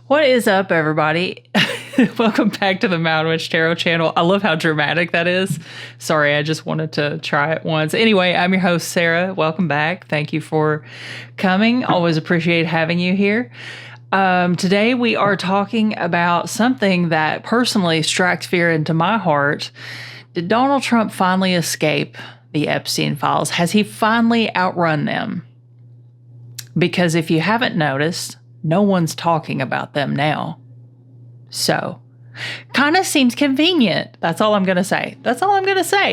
What is up, everybody? Welcome back to the Mound Witch Tarot channel. I love how dramatic that is. Sorry, I just wanted to try it once. Anyway, I'm your host, Sarah. Welcome back. Thank you for coming. Always appreciate having you here. Today we are talking about something that personally strikes fear into my heart. Did Donald Trump finally escape the Epstein files? Has he finally outrun them? Because if you haven't noticed, no one's talking about them now. So, kind of seems convenient. That's all I'm going to say.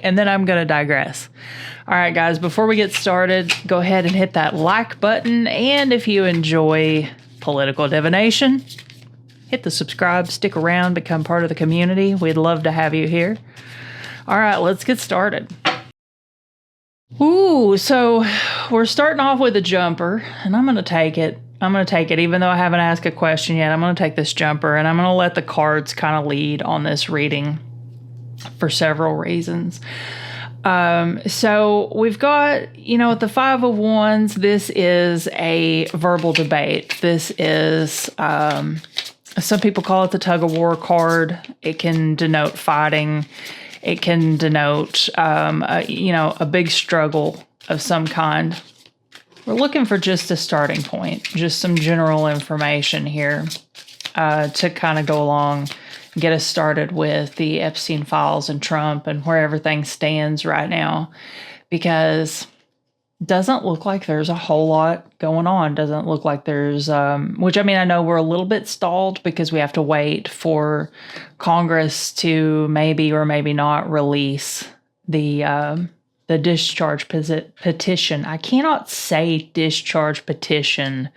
And then I'm going to digress. All right, guys, before we get started, go ahead and hit that like button. And if you enjoy political divination, hit the subscribe, stick around, become part of the community. We'd love to have you here. All right, let's get started. Ooh, so we're starting off with a jumper, and I'm going to take it. Even though I haven't asked a question yet. I'm going to take this jumper, and I'm going to let the cards kind of lead on this reading for several reasons. So we've got, the Five of Wands. This is a verbal debate. This is, some people call it the tug of war card. It can denote fighting. It can denote, a big struggle of some kind. We're looking for just a starting point, just some general information here to kind of go along, get us started with the Epstein files and Trump and where everything stands right now, because it doesn't look like there's a whole lot going on. Doesn't look like there's, I know we're a little bit stalled because we have to wait for Congress to maybe or maybe not release the discharge petition. I cannot say discharge petition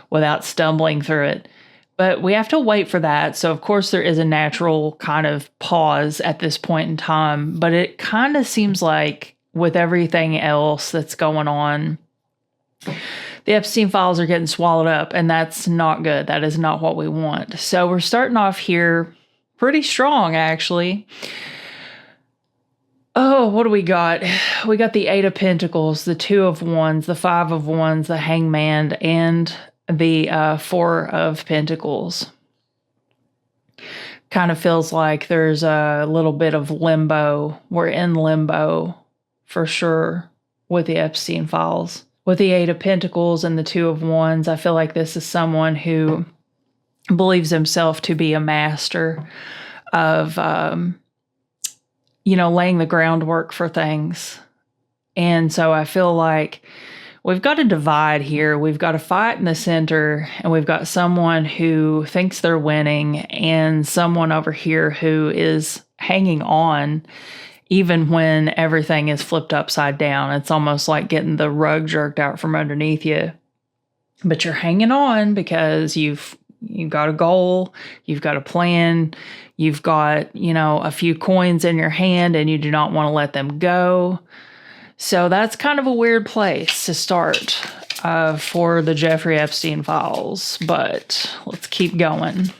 without stumbling through it, but we have to wait for that. So of course there is a natural kind of pause at this point in time, but it kind of seems like with everything else that's going on, the Epstein files are getting swallowed up, and that's not good. That is not what we want. So we're starting off here pretty strong, actually. Oh, what do we got? We got the Eight of Pentacles, the Two of Wands, the Five of Wands, the Hangman, and the Four of Pentacles. Kind of feels like there's a little bit of limbo. We're in limbo for sure with the Epstein files. With the Eight of Pentacles and the Two of Wands, I feel like this is someone who believes himself to be a master of laying the groundwork for things. And so I feel like we've got a divide here. We've got a fight in the center, and we've got someone who thinks they're winning and someone over here who is hanging on even when everything is flipped upside down. It's almost like getting the rug jerked out from underneath you. But you're hanging on because you've got a goal, you've got a plan, you've got, a few coins in your hand, and you do not want to let them go. So that's kind of a weird place to start for the Jeffrey Epstein files, but let's keep going.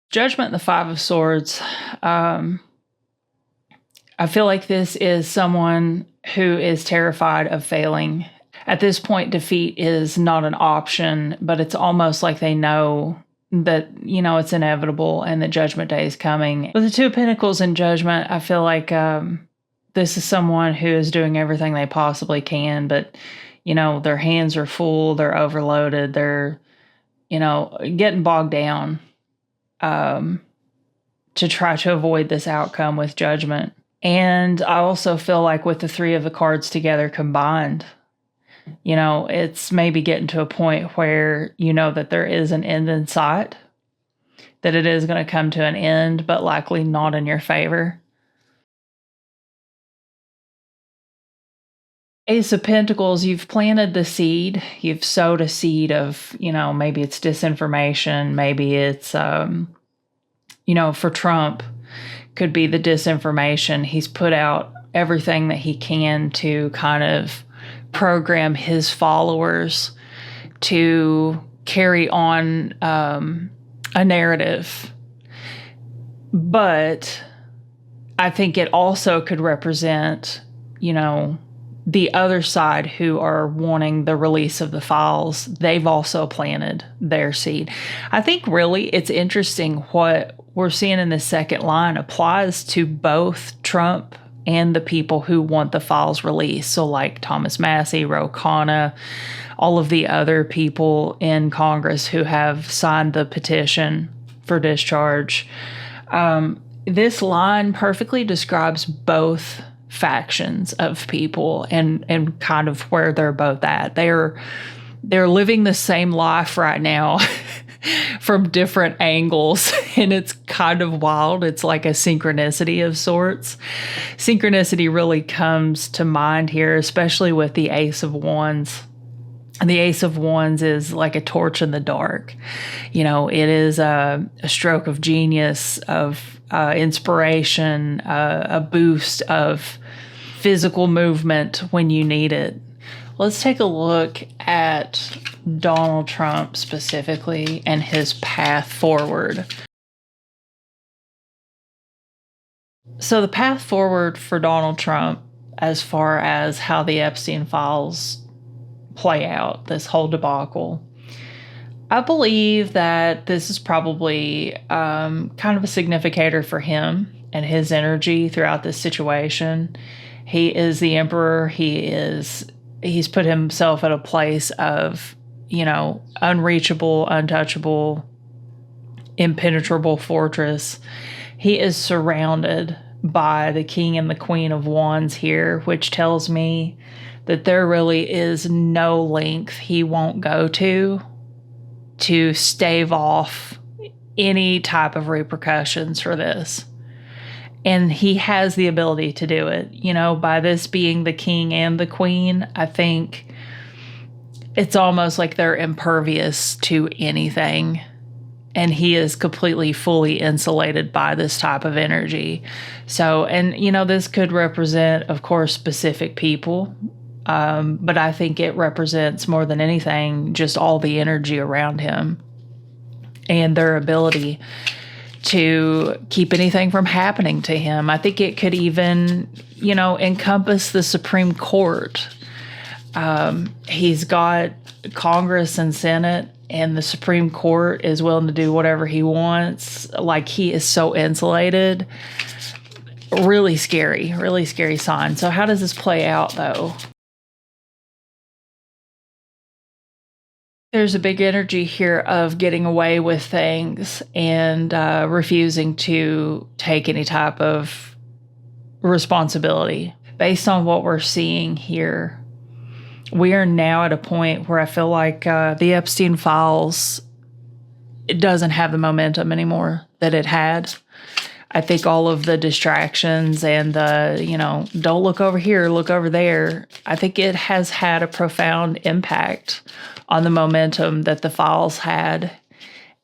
Judgment and the Five of Swords. I feel like this is someone who is terrified of failing. At this point, defeat is not an option, but it's almost like they know that, it's inevitable and that Judgment Day is coming. With the Two of Pentacles and Judgment, I feel like this is someone who is doing everything they possibly can, but, their hands are full, they're overloaded, they're, getting bogged down to try to avoid this outcome with Judgment. And I also feel like with the three of the cards together combined, it's maybe getting to a point where that there is an end in sight, that it is going to come to an end, but likely not in your favor. Ace of Pentacles, you've planted the seed. You've sowed a seed of, maybe it's disinformation. Maybe it's, for Trump, could be the disinformation. He's put out everything that he can to kind of program his followers to carry on a narrative. But I think it also could represent, the other side who are wanting the release of the files, they've also planted their seed. I think really it's interesting what we're seeing in the second line applies to both Trump and the people who want the files released. So like Thomas Massie, Ro Khanna, all of the other people in Congress who have signed the petition for discharge. This line perfectly describes both factions of people and kind of where they're both at. They're living the same life right now from different angles, and it's kind of wild. It's like a synchronicity of sorts. Synchronicity really comes to mind here, especially with the Ace of Wands. And the Ace of Wands is like a torch in the dark. You know, it is a stroke of genius, of inspiration, a boost of physical movement when you need it. Let's take a look at Donald Trump specifically and his path forward. So the path forward for Donald Trump, as far as how the Epstein files play out, this whole debacle, I believe that this is probably kind of a significator for him and his energy throughout this situation. He is the emperor. He's put himself at a place of, you know, unreachable, untouchable, impenetrable fortress. He is surrounded by the king and the queen of wands here, which tells me that there really is no length he won't go to stave off any type of repercussions for this. And he has the ability to do it. You know, by this being the king and the queen, I think it's almost like they're impervious to anything. And he is completely, fully insulated by this type of energy. So, and, you know, this could represent, of course, specific people. But I think it represents more than anything just all the energy around him and their ability to keep anything from happening to him. I think it could even, you know, encompass the Supreme Court. He's got Congress and Senate, and the Supreme Court is willing to do whatever he wants. Like, he is so insulated. Really scary sign. So how does this play out, though? There's a big energy here of getting away with things and refusing to take any type of responsibility. Based on what we're seeing here, we are now at a point where I feel like the Epstein files, it doesn't have the momentum anymore that it had. I think all of the distractions and the, you know, don't look over here, look over there, I think it has had a profound impact on the momentum that the files had.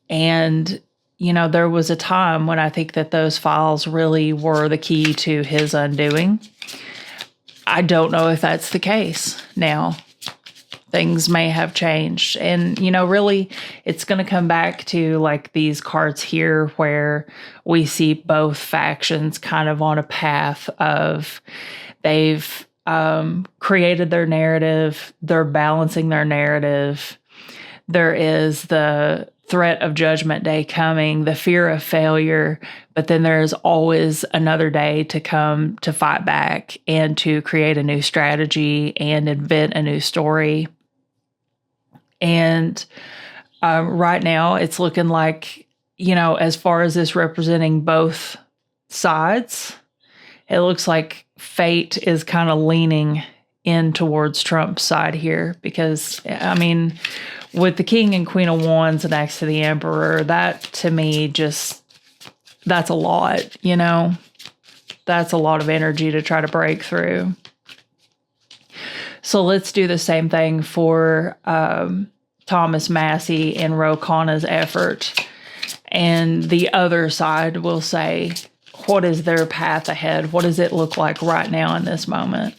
And, you know, there was a time when I think that those files really were the key to his undoing. I don't know if that's the case now. Things may have changed. And, you know, really, it's going to come back to like these cards here where we see both factions kind of on a path of they've created their narrative, they're balancing their narrative. There is the threat of Judgment Day coming, the fear of failure, but then there's always another day to come to fight back and to create a new strategy and invent a new story. And right now it's looking like, you know, as far as this representing both sides, it looks like fate is kind of leaning in towards Trump's side here because, I mean, with the king and queen of wands next to the emperor, that to me just, that's a lot, you know? That's a lot of energy to try to break through. So let's do the same thing for Thomas Massie and Ro Khanna's effort. And the other side will say, what is their path ahead? What does it look like right now in this moment?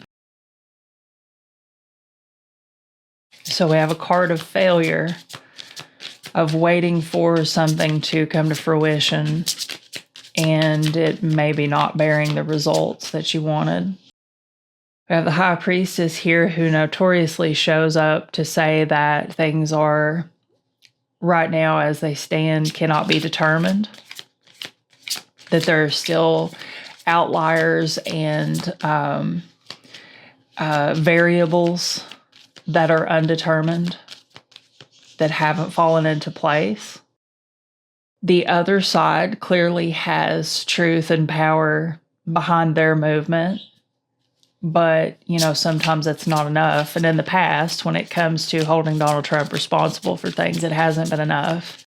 So we have a card of failure, of waiting for something to come to fruition, and it maybe not bearing the results that you wanted. We have the high priestess here who notoriously shows up to say that things are right now as they stand cannot be determined, that there are still outliers and variables that are undetermined, that haven't fallen into place. The other side clearly has truth and power behind their movement, but, sometimes that's not enough. And in the past, when it comes to holding Donald Trump responsible for things, it hasn't been enough.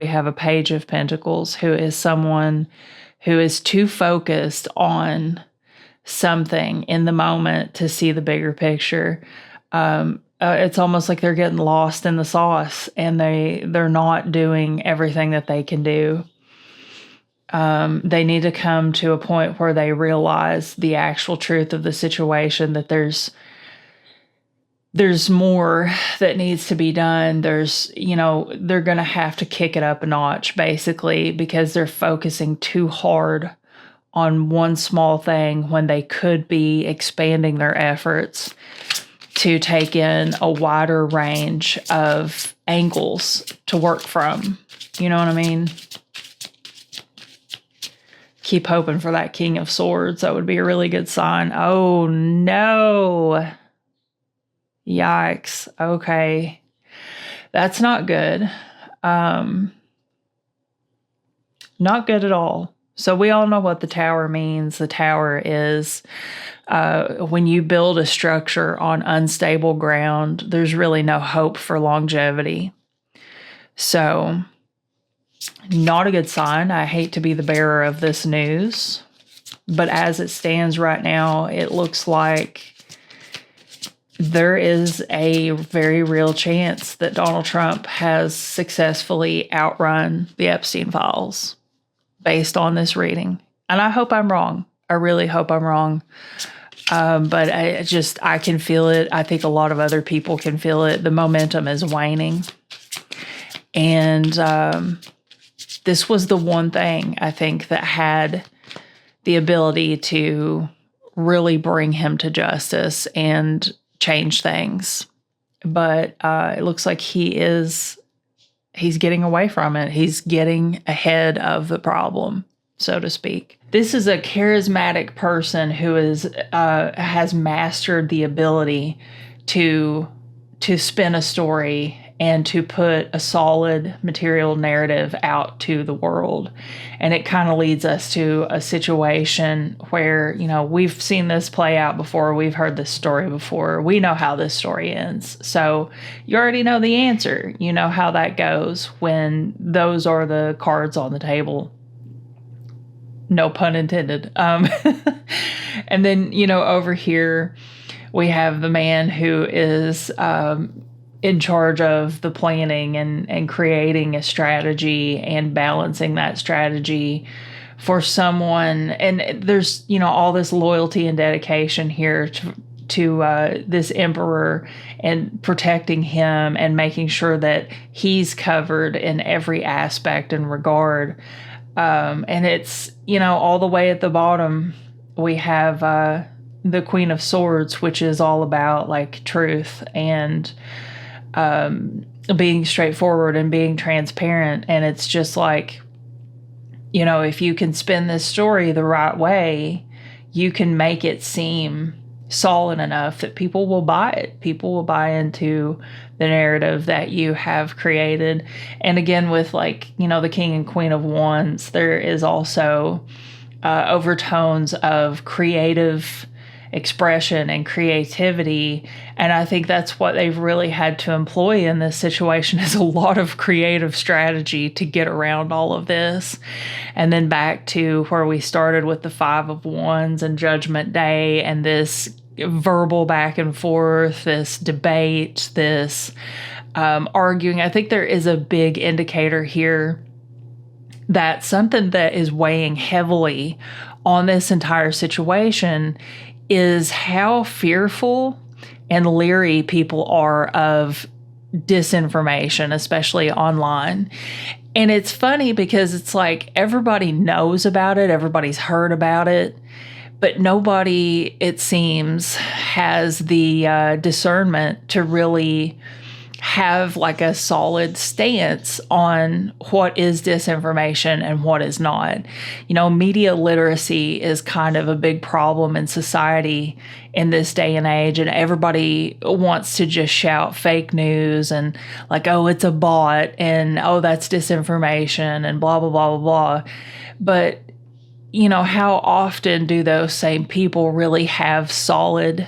We have a Page of Pentacles, who is someone who is too focused on something in the moment to see the bigger picture. It's almost like they're getting lost in the sauce, and they're not doing everything that they can do. They need to come to a point where they realize the actual truth of the situation, that there's more that needs to be done. They're going to have to kick it up a notch, basically, because they're focusing too hard on one small thing when they could be expanding their efforts to take in a wider range of angles to work from. You know what I mean? Keep hoping for that King of Swords. That would be a really good sign. Oh, no. Yikes. Okay. That's not good. Not good at all. So we all know what the Tower means. The Tower is when you build a structure on unstable ground, there's really no hope for longevity. So, not a good sign. I hate to be the bearer of this news, but as it stands right now, it looks like there is a very real chance that Donald Trump has successfully outrun the Epstein files based on this reading. And I hope I'm wrong. I really hope I'm wrong. But I can feel it. I think a lot of other people can feel it. The momentum is waning. And this was the one thing I think that had the ability to really bring him to justice and change things. But it looks like he's getting away from it. He's getting ahead of the problem, so to speak. This is a charismatic person who has mastered the ability to spin a story and to put a solid material narrative out to the world. And it kind of leads us to a situation where, we've seen this play out before. We've heard this story before. We know how this story ends. So you already know the answer. You know how that goes when those are the cards on the table. No pun intended. And then, over here, we have the man who is in charge of the planning and creating a strategy and balancing that strategy for someone. And there's, all this loyalty and dedication here to this emperor and protecting him and making sure that he's covered in every aspect and regard. And it's, all the way at the bottom, we have the Queen of Swords, which is all about like truth and being straightforward and being transparent. And it's just like, if you can spin this story the right way, you can make it seem solid enough that people will buy it. People will buy into the narrative that you have created. And again, with the King and Queen of Wands, there is also overtones of creative expression and creativity. And I think that's what they've really had to employ in this situation, is a lot of creative strategy to get around all of this. And then back to where we started with the Five of Wands and Judgment Day and this verbal back and forth, this debate, this arguing. I think there is a big indicator here that something that is weighing heavily on this entire situation is how fearful and leery people are of disinformation, especially online. And it's funny because it's like everybody knows about it, everybody's heard about it, But nobody, it seems, has the discernment to really have like a solid stance on what is disinformation and what is not. You know, media literacy is kind of a big problem in society in this day and age, and everybody wants to just shout fake news and like, oh, it's a bot, and oh, that's disinformation, and blah, blah, blah, blah, blah. But, you know, how often do those same people really have solid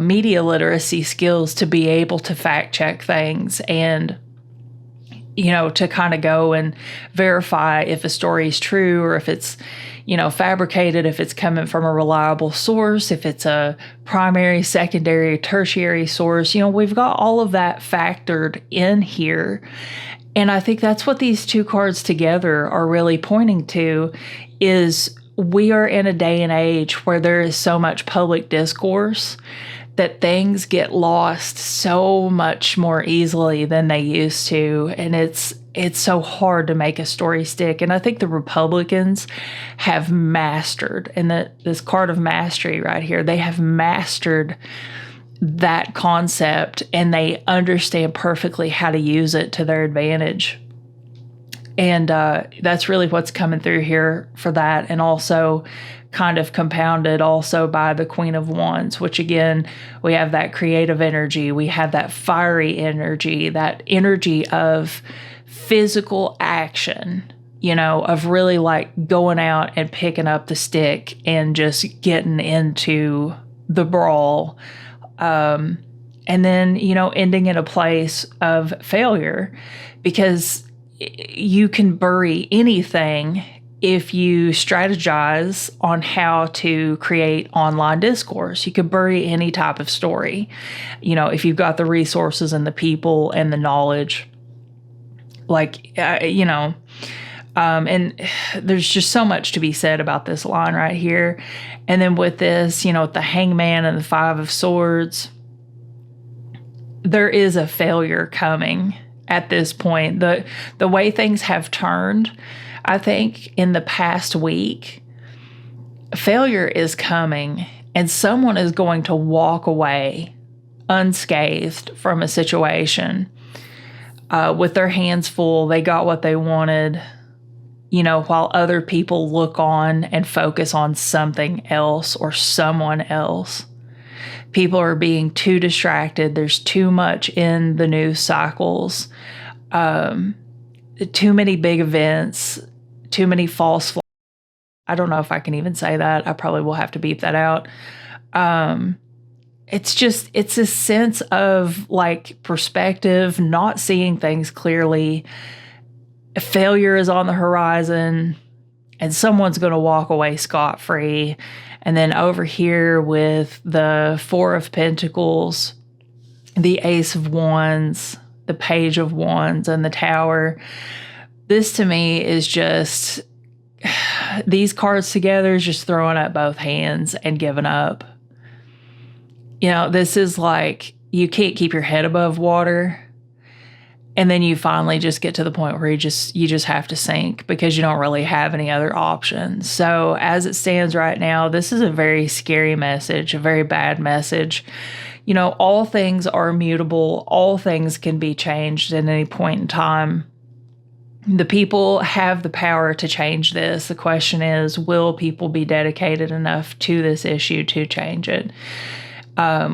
media literacy skills to be able to fact check things and, you know, to kind of go and verify if a story is true or if it's, you know, fabricated, if it's coming from a reliable source, if it's a primary, secondary, tertiary source. You know, we've got all of that factored in here. And I think that's what these two cards together are really pointing to, is we are in a day and age where there is so much public discourse that things get lost so much more easily than they used to. And it's so hard to make a story stick. And I think the Republicans have mastered, and this card of mastery right here, they have mastered that concept, and they understand perfectly how to use it to their advantage. And that's really what's coming through here for that. And also kind of compounded also by the Queen of Wands, which again, we have that creative energy. We have that fiery energy, that energy of physical action, you know, of really like going out and picking up the stick and just getting into the brawl. And then, you know, ending in a place of failure, because you can bury anything if you strategize on how to create online discourse. You could bury any type of story, you know, if you've got the resources and the people and the knowledge, like, you know, and there's just so much to be said about this line right here. And then with this, you know, with the Hangman and the Five of Swords, there is a failure coming at this point. The way things have turned, I think in the past week, failure is coming, and someone is going to walk away unscathed from a situation with their hands full. They got what they wanted, you know, while other people look on and focus on something else or someone else. People are being too distracted. There's too much in the news cycles, too many big events, too many false flags. I don't know if I can even say that. I probably will have to beep that out. It's a sense of like perspective, not seeing things clearly. Failure is on the horizon, and someone's going to walk away scot-free. And then over here with the Four of Pentacles, the Ace of Wands, the Page of Wands, and the Tower, this to me is just, these cards together is just throwing up both hands and giving up. You know, this is like, you can't keep your head above water. And then you finally just get to the point where you just have to sink because you don't really have any other options. So as it stands right now, this is a very scary message, a very bad message. You know, all things are mutable. All things can be changed at any point in time. The people have the power to change this. The question is, will people be dedicated enough to this issue to change it?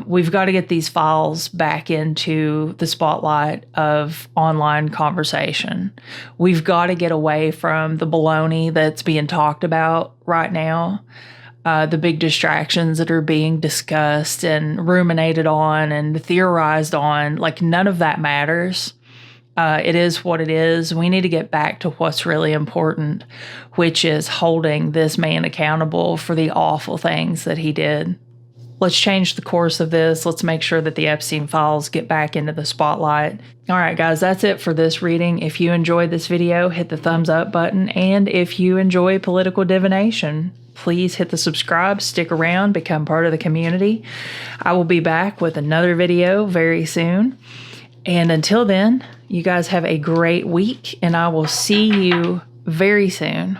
We've got to get these files back into the spotlight of online conversation. We've got to get away from the baloney that's being talked about right now, the big distractions that are being discussed and ruminated on and theorized on. Like, none of that matters. It is what it is. We need to get back to what's really important, which is holding this man accountable for the awful things that he did. Let's change the course of this. Let's make sure that the Epstein files get back into the spotlight. All right, guys, that's it for this reading. If you enjoyed this video, hit the thumbs up button. And if you enjoy political divination, please hit the subscribe, stick around, become part of the community. I will be back with another video very soon. And until then, you guys have a great week, and I will see you very soon.